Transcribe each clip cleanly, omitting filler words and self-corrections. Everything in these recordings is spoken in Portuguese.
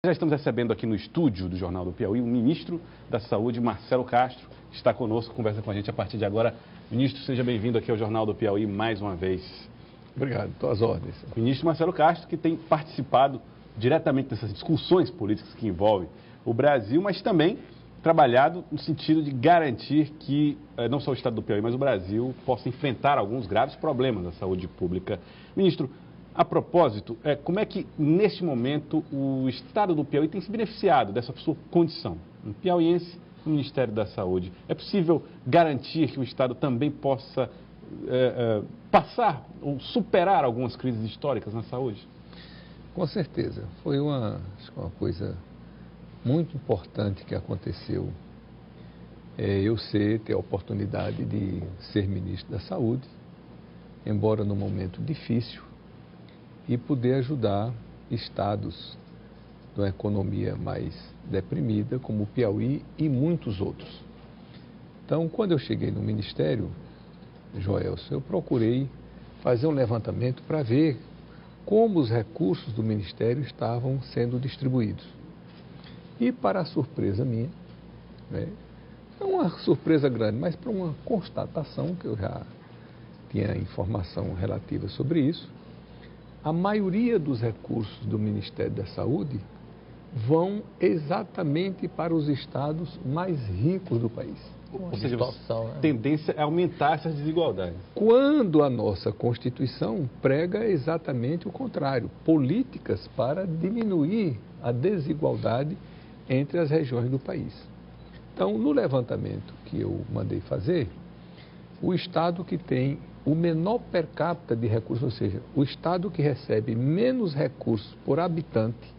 Já estamos recebendo aqui no estúdio do Jornal do Piauí o ministro da Saúde, Marcelo Castro, que está conosco, conversa com a gente a partir de agora. Ministro, seja bem-vindo aqui ao Jornal do Piauí mais uma vez. Obrigado, estou às ordens. Ministro Marcelo Castro, que tem participado diretamente dessas discussões políticas que envolvem o Brasil, mas também trabalhado no sentido de garantir que não só o estado do Piauí, mas o Brasil possa enfrentar alguns graves problemas da saúde pública. Ministro, a propósito, como é que, neste momento, o estado do Piauí tem se beneficiado dessa sua condição? Um piauiense no Ministério da Saúde. É possível garantir que o estado também possa passar ou superar algumas crises históricas na saúde? Com certeza. Foi uma coisa muito importante que aconteceu. Eu ter a oportunidade de ser ministro da Saúde, embora num momento difícil, e poder ajudar estados de uma economia mais deprimida, como o Piauí e muitos outros. Então, quando eu cheguei no Ministério, Joelson, eu procurei fazer um levantamento para ver como os recursos do Ministério estavam sendo distribuídos. E, para a surpresa minha, é uma surpresa grande, mas para uma constatação, que eu já tinha informação relativa sobre isso, a maioria dos recursos do Ministério da Saúde vão exatamente para os estados mais ricos do país. Ou seja, a tendência é aumentar essas desigualdades. Quando a nossa Constituição prega exatamente o contrário, políticas para diminuir a desigualdade entre as regiões do país. Então, no levantamento que eu mandei fazer, o estado que tem o menor per capita de recursos, ou seja, o estado que recebe menos recursos por habitante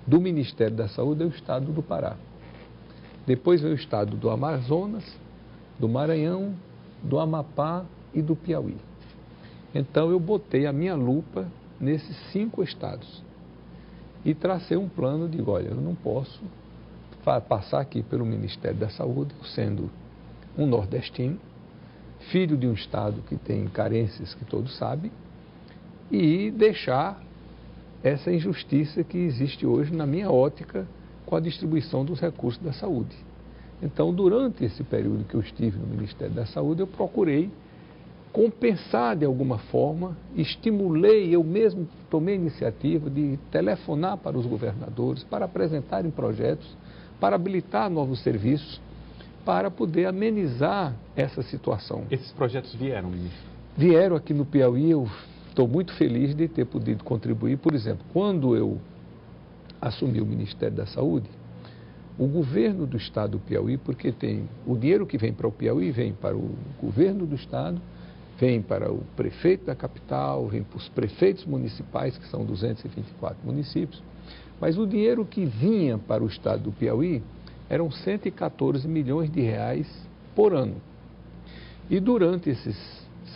do Ministério da Saúde é o estado do Pará. Depois vem o estado do Amazonas, do Maranhão, do Amapá e do Piauí. Então eu botei a minha lupa nesses 5 estados e tracei um plano de, olha, eu não posso passar aqui pelo Ministério da Saúde, sendo um nordestino, filho de um estado que tem carências que todos sabem, e deixar essa injustiça que existe hoje na minha ótica com a distribuição dos recursos da saúde. Então, durante esse período que eu estive no Ministério da Saúde, eu procurei compensar de alguma forma, estimulei, eu mesmo tomei a iniciativa de telefonar para os governadores, para apresentarem projetos, para habilitar novos serviços, para poder amenizar essa situação. Esses projetos vieram, ministro? Vieram aqui no Piauí, eu estou muito feliz de ter podido contribuir. Por exemplo, quando eu assumi o Ministério da Saúde, o governo do estado do Piauí, porque tem o dinheiro que vem para o Piauí, vem para o governo do estado, vem para o prefeito da capital, vem para os prefeitos municipais, que são 224 municípios, mas o dinheiro que vinha para o estado do Piauí eram 114 milhões de reais por ano. E durante esses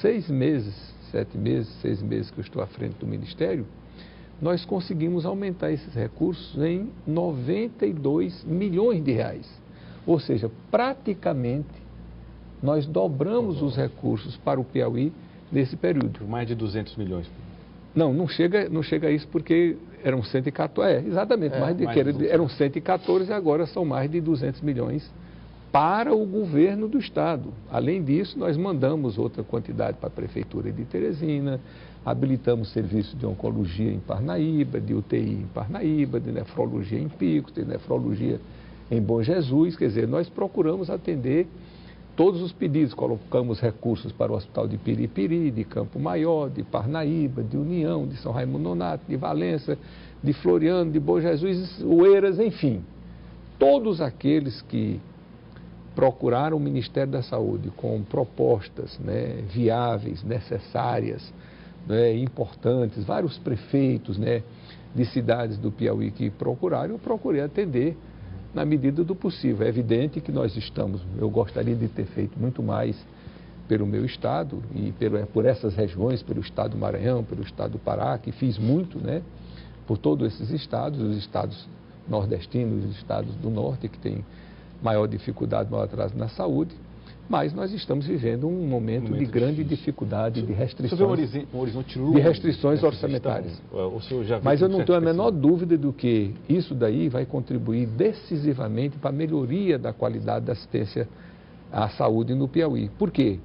6 meses, 6 meses que eu estou à frente do Ministério, nós conseguimos aumentar esses recursos em 92 milhões de reais. Ou seja, praticamente nós dobramos os recursos para o Piauí nesse período. Mais de 200 milhões. Não chega a isso porque eram 114, exatamente, eram 114 e agora são mais de 200 milhões para o governo do estado. Além disso, nós mandamos outra quantidade para a Prefeitura de Teresina, habilitamos serviços de oncologia em Parnaíba, de UTI em Parnaíba, de nefrologia em Picos, de nefrologia em Bom Jesus. Quer dizer, nós procuramos atender todos os pedidos, colocamos recursos para o Hospital de Piripiri, de Campo Maior, de Parnaíba, de União, de São Raimundo Nonato, de Valença, de Floriano, de Bom Jesus, Oeiras, enfim. Todos aqueles que procuraram o Ministério da Saúde com propostas viáveis, necessárias, importantes, vários prefeitos de cidades do Piauí que procuraram, eu procurei atender na medida do possível. É evidente que eu gostaria de ter feito muito mais pelo meu estado e por essas regiões, pelo estado do Maranhão, pelo estado do Pará, que fiz muito, por todos esses estados, os estados nordestinos, os estados do norte que têm maior dificuldade, maior atraso na saúde, mas nós estamos vivendo um momento de grande dificuldade, de restrições, um horizonte longo de restrições orçamentárias. Mas eu não tenho a menor dúvida do que isso daí vai contribuir decisivamente para a melhoria da qualidade da assistência à saúde no Piauí. Por quê?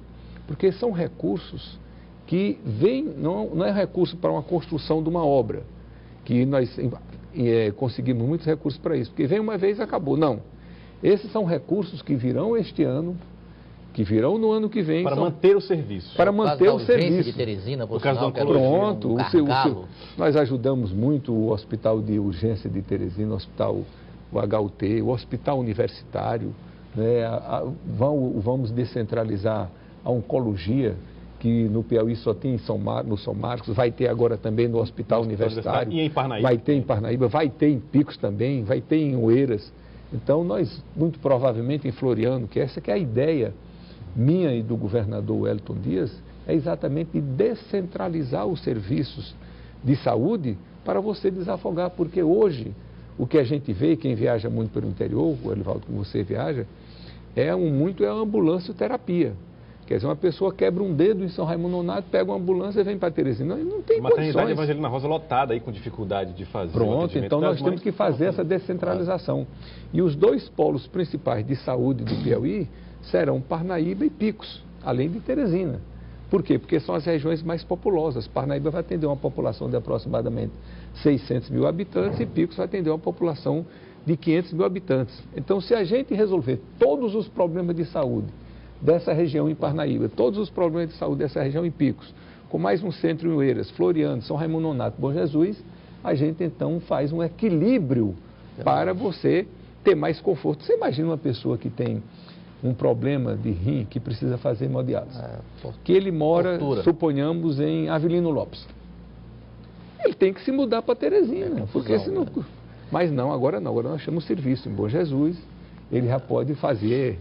Porque são recursos que vêm, não é recurso para uma construção de uma obra, que nós conseguimos muitos recursos para isso, porque vem uma vez e acabou. Não. Esses são recursos que virão este ano, que virão no ano que vem. Para manter o serviço. Para manter o serviço. De Teresina, por caso da Pronto. Nós ajudamos muito o Hospital de Urgência de Teresina, o Hospital HUT, o Hospital Universitário. Né? Vamos descentralizar a oncologia, que no Piauí só tem no São Marcos, vai ter agora também no Hospital Universitário. E em Parnaíba. Vai ter em Parnaíba, vai ter em Picos também, vai ter em Oeiras. Então, nós, muito provavelmente em Floriano, que essa que é a ideia minha e do governador Wellington Dias, é exatamente descentralizar os serviços de saúde para você desafogar, porque hoje o que a gente vê, quem viaja muito pelo interior, o Elivaldo, como você viaja, é a ambulância-terapia. Quer dizer, uma pessoa quebra um dedo em São Raimundo Nonato, pega uma ambulância e vem para Teresina. Não tem condições. Maternidade Evangelina Rosa lotada aí com dificuldade de fazer. Pronto, então nós temos que fazer essa descentralização. E os dois polos principais de saúde do Piauí serão Parnaíba e Picos, além de Teresina. Por quê? Porque são as regiões mais populosas. Parnaíba vai atender uma população de aproximadamente 600 mil habitantes e Picos vai atender uma população de 500 mil habitantes. Então, se a gente resolver todos os problemas de saúde dessa região em Parnaíba, todos os problemas de saúde dessa região em Picos, com mais um centro em Oeiras, Floriano, São Raimundo Nonato, Bom Jesus, a gente então faz um equilíbrio para você ter mais conforto. Você imagina uma pessoa que tem um problema de rim, que precisa fazer hemodiálise, que ele mora, suponhamos, em Avelino Lopes. Ele tem que se mudar para Teresina, porque senão... Mas não, agora nós chamamos serviço em Bom Jesus, ele já pode fazer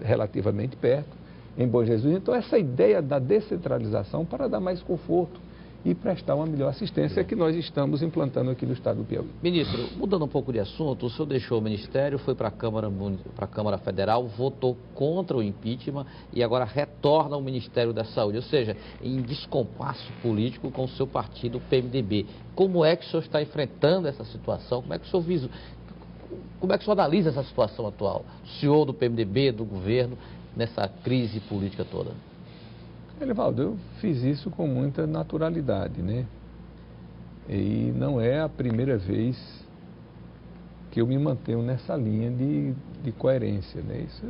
relativamente perto, em Bom Jesus. Então, essa ideia da descentralização para dar mais conforto e prestar uma melhor assistência que nós estamos implantando aqui no estado do Piauí. Ministro, mudando um pouco de assunto, o senhor deixou o Ministério, foi para a Câmara Federal, votou contra o impeachment e agora retorna ao Ministério da Saúde, ou seja, em descompasso político com o seu partido, o PMDB. Como é que o senhor está enfrentando essa situação? Como é que o senhor analisa essa situação atual? O senhor do PMDB, do governo, nessa crise política toda? Elivaldo, eu fiz isso com muita naturalidade, né? E não é a primeira vez que eu me mantenho nessa linha de coerência, né? Isso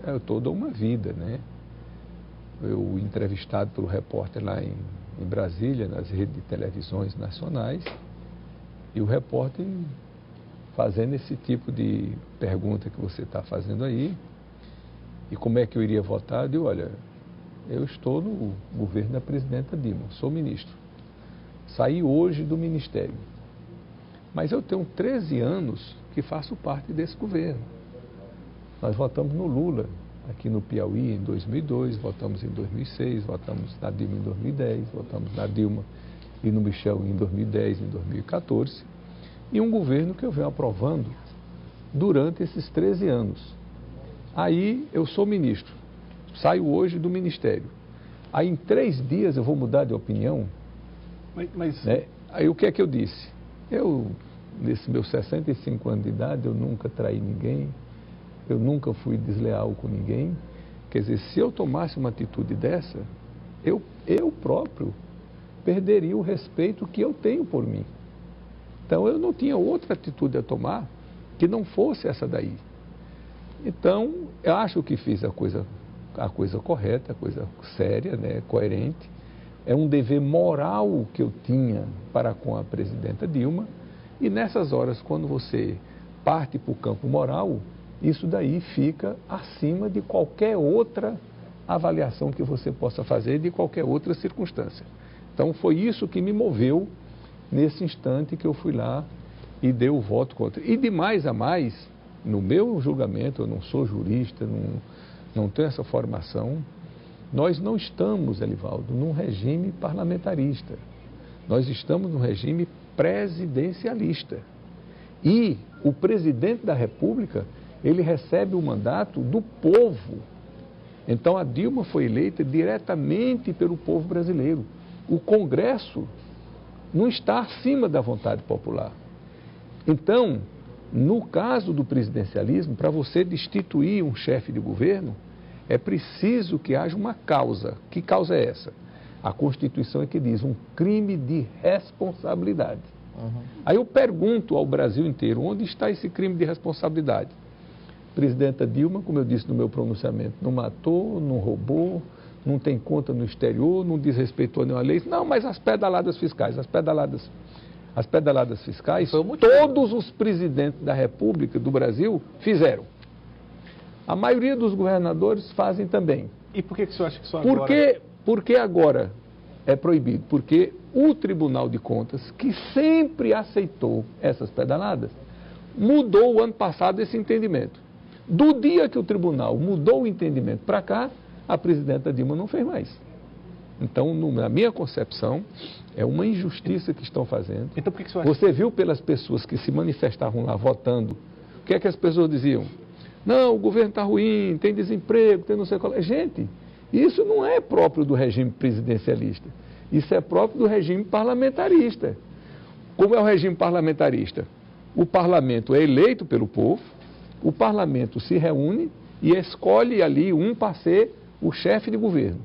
é toda uma vida, né? Eu, entrevistado pelo repórter lá em Brasília, nas redes de televisões nacionais, e o repórter fazendo esse tipo de pergunta que você está fazendo aí, e como é que eu iria votar, eu digo, olha, eu estou no governo da presidenta Dilma, sou ministro. Saí hoje do ministério. Mas eu tenho 13 anos que faço parte desse governo. Nós votamos no Lula, aqui no Piauí, em 2002, votamos em 2006, votamos na Dilma em 2010, votamos na Dilma e no Michel em 2010 e em 2014. E um governo que eu venho aprovando durante esses 13 anos. Aí eu sou ministro. Saio hoje do Ministério. Aí em 3 dias eu vou mudar de opinião. Né? Aí o que é que eu disse? Eu, nesses meus 65 anos de idade, eu nunca traí ninguém, eu nunca fui desleal com ninguém. Quer dizer, se eu tomasse uma atitude dessa, eu próprio perderia o respeito que eu tenho por mim. Então eu não tinha outra atitude a tomar que não fosse essa daí. Então, eu acho que fiz a coisa correta, a coisa séria, né, coerente. É um dever moral que eu tinha para com a presidenta Dilma. E nessas horas, quando você parte para o campo moral, isso daí fica acima de qualquer outra avaliação que você possa fazer, de qualquer outra circunstância. Então, foi isso que me moveu nesse instante que eu fui lá e dei o voto contra. E de mais a mais, no meu julgamento, eu não sou jurista, não tenho essa formação, nós não estamos, Elivaldo, num regime parlamentarista. Nós estamos num regime presidencialista. E o presidente da República, ele recebe o mandato do povo. Então a Dilma foi eleita diretamente pelo povo brasileiro. O Congresso não está acima da vontade popular. Então, no caso do presidencialismo, para você destituir um chefe de governo, é preciso que haja uma causa. Que causa é essa? A Constituição é que diz um crime de responsabilidade. Aí eu pergunto ao Brasil inteiro, onde está esse crime de responsabilidade? Presidenta Dilma, como eu disse no meu pronunciamento, não matou, não roubou, não tem conta no exterior, não desrespeitou nenhuma lei. Não, mas as pedaladas fiscais, as pedaladas fiscais, todos os presidentes da República do Brasil fizeram. A maioria dos governadores fazem também. E por que o senhor acha que só agora... Por que agora é proibido? Porque o Tribunal de Contas, que sempre aceitou essas pedaladas, mudou o ano passado esse entendimento. Do dia que o tribunal mudou o entendimento para cá, a presidenta Dilma não fez mais. Então, na minha concepção, é uma injustiça que estão fazendo. Então, por que o senhor acha? Você viu pelas pessoas que se manifestavam lá votando, o que é que as pessoas diziam? Não, o governo está ruim, tem desemprego, tem não sei qual. Gente, isso não é próprio do regime presidencialista. Isso é próprio do regime parlamentarista. Como é o regime parlamentarista? O parlamento é eleito pelo povo, o parlamento se reúne e escolhe ali um para ser o chefe de governo.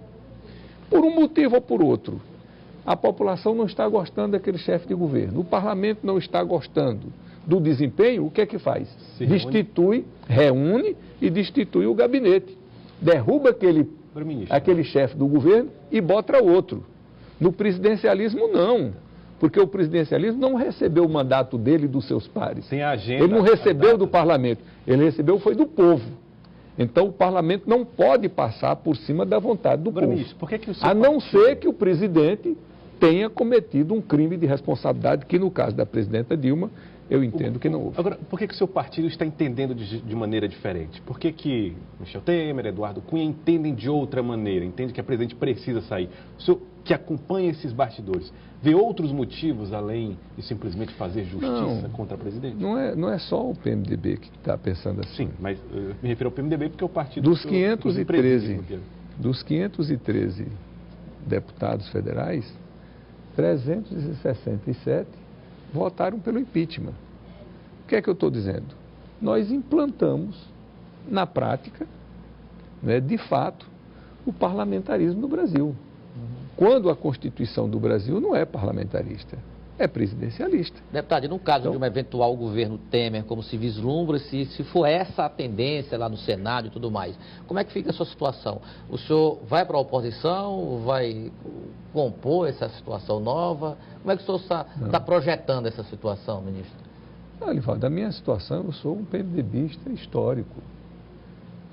Por um motivo ou por outro, a população não está gostando daquele chefe de governo, o parlamento não está gostando do desempenho, o que é que faz? Reúne e destitui o gabinete. Derruba aquele chefe do governo e bota outro. No presidencialismo, não. Porque o presidencialismo não recebeu o mandato dele e dos seus pares. Tem a agenda, ele não recebeu do parlamento, ele recebeu foi do povo. Então o parlamento não pode passar por cima da vontade do povo. Ministro, por que o senhor a não ser que o presidente tenha cometido um crime de responsabilidade, que no caso da presidenta Dilma, eu entendo que não houve. Agora, por que o seu partido está entendendo de maneira diferente? Por que Michel Temer, Eduardo Cunha entendem de outra maneira? Entendem que a presidente precisa sair? O senhor que acompanha esses bastidores, vê outros motivos além de simplesmente fazer justiça contra a presidente? Não é só o PMDB que está pensando assim. Sim, mas eu me refiro ao PMDB porque é o partido... Dos 513 deputados federais, 367 votaram pelo impeachment. O que é que eu estou dizendo? Nós implantamos, na prática, de fato, o parlamentarismo no Brasil. Quando a Constituição do Brasil não é parlamentarista, é presidencialista. Deputado, e no caso de um eventual governo Temer, como se vislumbra, se for essa a tendência lá no Senado e tudo mais, como é que fica a sua situação? O senhor vai para a oposição, vai compor essa situação nova? Como é que o senhor está projetando essa situação, ministro? Livaldo, a minha situação, eu sou um PMDBista histórico.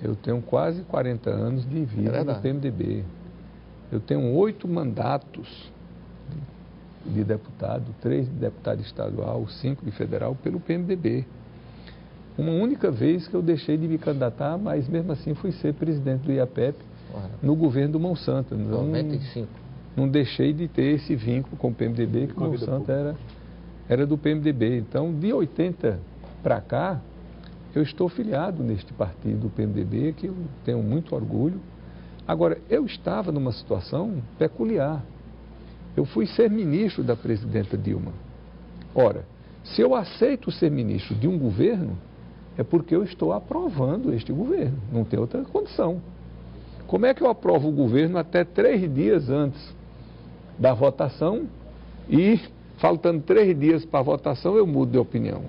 Eu tenho quase 40 anos de vida no PMDB. Eu tenho 8 mandatos de deputado, 3 de deputado estadual, 5 de federal, pelo PMDB. Uma única vez que eu deixei de me candidatar, mas mesmo assim fui ser presidente do IAPEP no governo do Monsanto. Então, 95. Não deixei de ter esse vínculo com o PMDB, que o Monsanto era do PMDB. Então, de 80 para cá, eu estou filiado neste partido do PMDB, que eu tenho muito orgulho. Agora, eu estava numa situação peculiar. Eu fui ser ministro da presidenta Dilma. Ora, se eu aceito ser ministro de um governo, é porque eu estou aprovando este governo. Não tem outra condição. Como é que eu aprovo o governo até 3 dias antes da votação e, faltando 3 dias para a votação, eu mudo de opinião?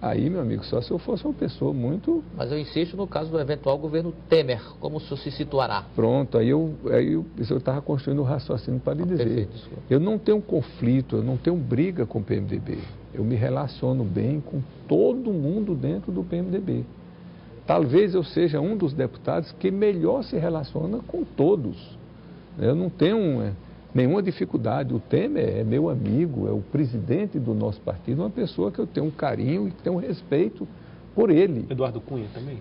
Aí, meu amigo, só se eu fosse uma pessoa muito... Mas eu insisto no caso do eventual governo Temer, como o senhor se situará? Pronto, aí eu estava construindo um raciocínio para lhe dizer. Perfeito. Eu não tenho conflito, eu não tenho briga com o PMDB. Eu me relaciono bem com todo mundo dentro do PMDB. Talvez eu seja um dos deputados que melhor se relaciona com todos. Eu não tenho nenhuma dificuldade. O Temer é meu amigo, é o presidente do nosso partido, uma pessoa que eu tenho um carinho e tenho um respeito por ele. Eduardo Cunha também?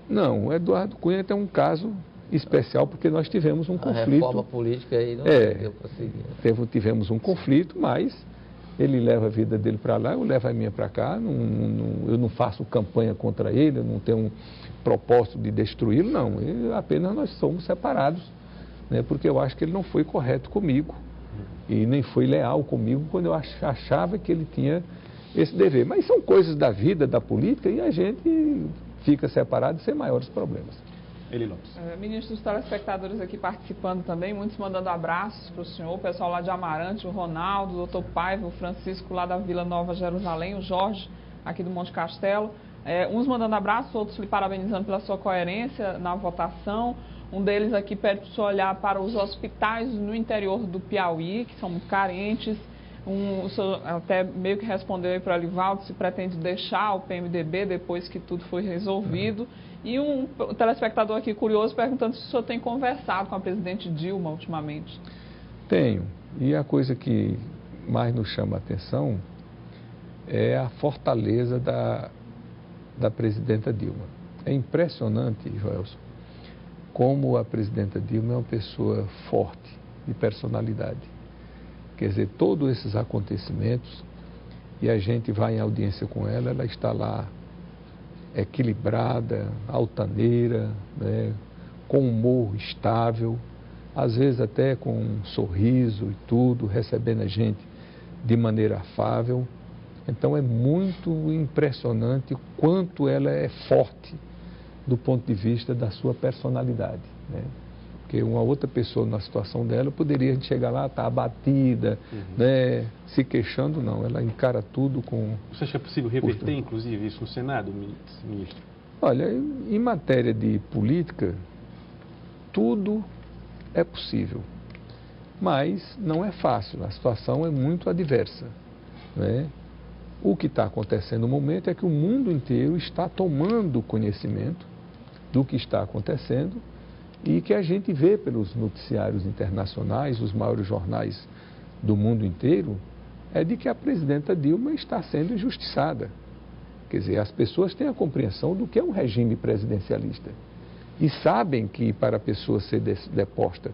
Não, o Eduardo Cunha tem um caso especial porque nós tivemos um conflito. A reforma política aí não deu para seguir. Tivemos um conflito, mas Ele leva a vida dele para lá, eu levo a minha para cá. Eu não faço campanha contra ele, eu não tenho um propósito de destruí-lo, não. Apenas nós somos separados, né, porque eu acho que ele não foi correto comigo e nem foi leal comigo quando eu achava que ele tinha esse dever. Mas são coisas da vida, da política, e a gente fica separado sem maiores problemas. Eli Lopes. Ministro, os telespectadores aqui participando também, muitos mandando abraços para o senhor, o pessoal lá de Amarante, o Ronaldo, o doutor Paiva, o Francisco lá da Vila Nova Jerusalém, o Jorge aqui do Monte Castelo. Uns mandando abraços, outros lhe parabenizando pela sua coerência na votação. Um deles aqui pede para o senhor olhar para os hospitais no interior do Piauí, que são muito carentes. O senhor até meio que respondeu aí para o Elivaldo se pretende deixar o PMDB depois que tudo foi resolvido. E um telespectador aqui curioso perguntando se o senhor tem conversado com a presidente Dilma ultimamente. Tenho. E a coisa que mais nos chama a atenção é a fortaleza da presidenta Dilma. É impressionante, Joelson, como a presidenta Dilma é uma pessoa forte, de personalidade. Quer dizer, todos esses acontecimentos, e a gente vai em audiência com ela, ela está lá equilibrada, altaneira, né, com humor estável, às vezes até com um sorriso e tudo, recebendo a gente de maneira afável. Então é muito impressionante o quanto ela é forte do ponto de vista da sua personalidade, né? Porque uma outra pessoa na situação dela poderia chegar lá, estar abatida, né, se queixando, não. Ela encara tudo com... Você acha que é possível reverter, inclusive, isso no Senado, ministro? Olha, em matéria de política, tudo é possível, mas não é fácil, a situação é muito adversa, né? O que está acontecendo no momento é que o mundo inteiro está tomando conhecimento do que está acontecendo e que a gente vê pelos noticiários internacionais, os maiores jornais do mundo inteiro, é de que a presidenta Dilma está sendo injustiçada. Quer dizer, as pessoas têm a compreensão do que é um regime presidencialista e sabem que para a pessoa ser deposta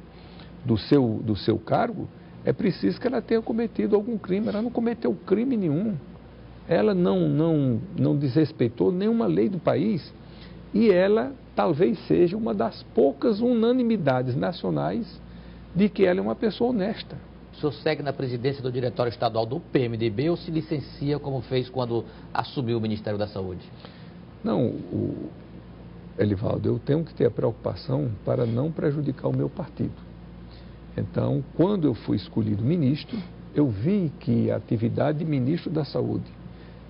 do seu cargo, é preciso que ela tenha cometido algum crime. Ela não cometeu crime nenhum. Ela não desrespeitou nenhuma lei do país e ela talvez seja uma das poucas unanimidades nacionais de que ela é uma pessoa honesta. O senhor segue na presidência do Diretório Estadual do PMDB ou se licencia como fez quando assumiu o Ministério da Saúde? Não, Elivaldo, eu tenho que ter a preocupação para não prejudicar o meu partido. Então, quando eu fui escolhido ministro, eu vi que a atividade de ministro da Saúde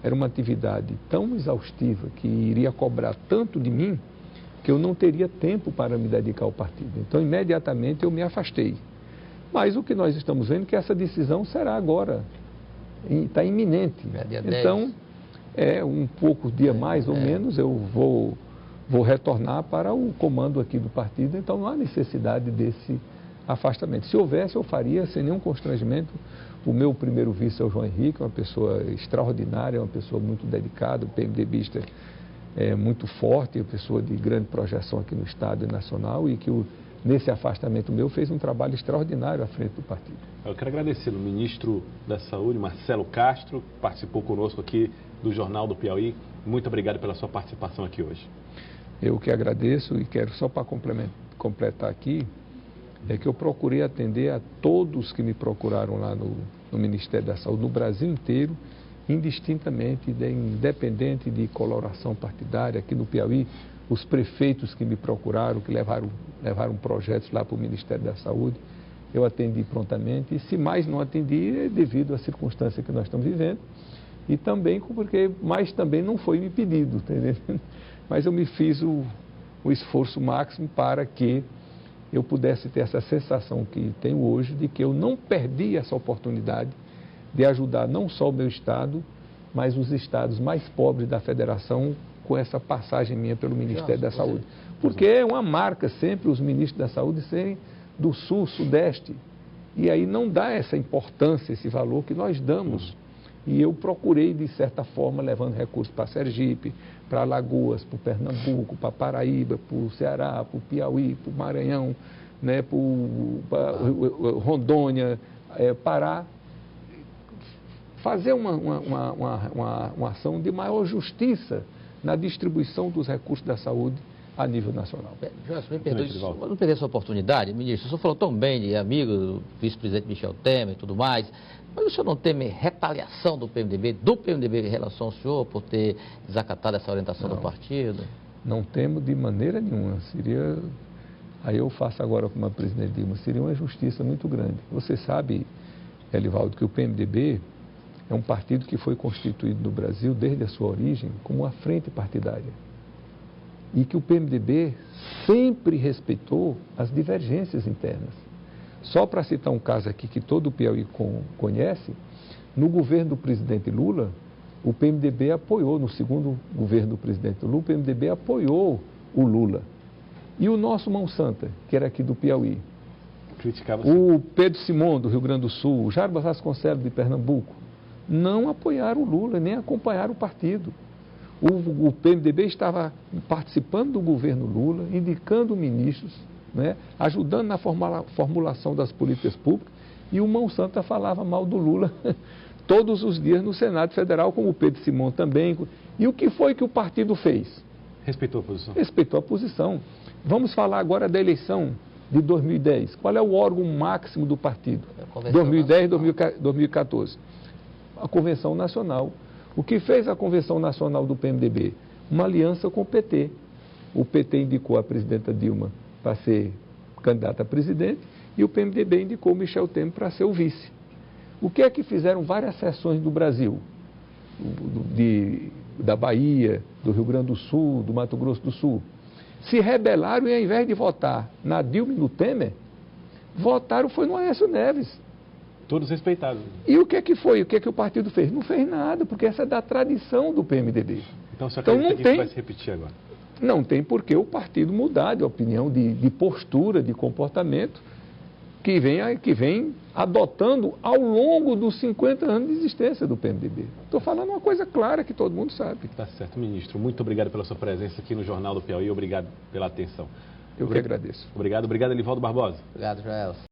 era uma atividade tão exaustiva que iria cobrar tanto de mim que eu não teria tempo para me dedicar ao partido. Então, imediatamente eu me afastei. Mas o que nós estamos vendo é que essa decisão será agora, está iminente. Então, um pouco dia mais ou menos, eu vou retornar para o comando aqui do partido, então não há necessidade desse afastamento. Se houvesse, eu faria sem nenhum constrangimento. O meu primeiro vice é o João Henrique, uma pessoa extraordinária, uma pessoa muito dedicada, um PMDBista muito forte, uma pessoa de grande projeção aqui no Estado e nacional e que nesse afastamento meu fez um trabalho extraordinário à frente do partido. Eu quero agradecer ao ministro da Saúde, Marcelo Castro, que participou conosco aqui do Jornal do Piauí. Muito obrigado pela sua participação aqui hoje. Eu que agradeço e quero só para completar aqui, é que eu procurei atender a todos que me procuraram lá no Ministério da Saúde, no Brasil inteiro, indistintamente, independente de coloração partidária. Aqui no Piauí, os prefeitos que me procuraram, que levaram projetos lá para o Ministério da Saúde, eu atendi prontamente. E se mais não atendi, é devido à circunstância que nós estamos vivendo, e também mas também não foi me pedido, entendeu? Mas eu me fiz o esforço máximo para que eu pudesse ter essa sensação que tenho hoje de que eu não perdi essa oportunidade de ajudar não só o meu estado, mas os estados mais pobres da federação com essa passagem minha pelo Ministério da Saúde. Porque é uma marca sempre os ministros da Saúde serem do Sul, Sudeste. E aí não dá essa importância, esse valor que nós damos. E eu procurei, de certa forma, levando recursos para Sergipe, para Alagoas, para Pernambuco, para Paraíba, para o Ceará, para o Piauí, para o Maranhão, né, para Rondônia, Pará, fazer uma ação de maior justiça na distribuição dos recursos da saúde a nível nacional. Joelson, me perdoe, não perder essa oportunidade, ministro. O senhor falou tão bem de amigo do vice-presidente Michel Temer e tudo mais, mas o senhor não teme retaliação do PMDB em relação ao senhor por ter desacatado essa orientação do partido? Não temo de maneira nenhuma. Aí eu faço agora com a presidente Dilma, seria uma injustiça muito grande. Você sabe, Elivaldo, que o PMDB é um partido que foi constituído no Brasil desde a sua origem como uma frente partidária. E que o PMDB sempre respeitou as divergências internas. Só para citar um caso aqui que todo o Piauí conhece, no governo do presidente Lula, o PMDB apoiou, no segundo governo do presidente Lula, o PMDB apoiou o Lula. E o nosso Mão Santa, que era aqui do Piauí, o Pedro Simão, do Rio Grande do Sul, o Jarbas Vasconcelos, de Pernambuco, não apoiaram o Lula, nem acompanharam o partido. O PMDB estava participando do governo Lula, indicando ministros, né, ajudando na formulação das políticas públicas, e o Mão Santa falava mal do Lula todos os dias no Senado Federal, como o Pedro Simão também. E o que foi que o partido fez? Respeitou a posição. Respeitou a posição. Vamos falar agora da eleição de 2010. Qual é o órgão máximo do partido? 2010 e 2014. A Convenção Nacional. O que fez a Convenção Nacional do PMDB? Uma aliança com o PT. O PT indicou a presidenta Dilma para ser candidata a presidente e o PMDB indicou o Michel Temer para ser o vice. O que é que fizeram várias seções do Brasil? Da Bahia, do Rio Grande do Sul, do Mato Grosso do Sul. Se rebelaram e ao invés de votar na Dilma e no Temer, votaram foi no Aécio Neves. Todos respeitados. E o que é que foi? O que é que o partido fez? Não fez nada, porque essa é da tradição do PMDB. Então você acredita que isso vai se repetir agora? Não tem por que o partido mudar de opinião, de postura, de comportamento que vem adotando ao longo dos 50 anos de existência do PMDB. Estou falando uma coisa clara que todo mundo sabe. Tá certo, ministro. Muito obrigado pela sua presença aqui no Jornal do Piauí. Obrigado pela atenção. Eu que agradeço. Obrigado, Elivaldo Barbosa. Obrigado, Joelson.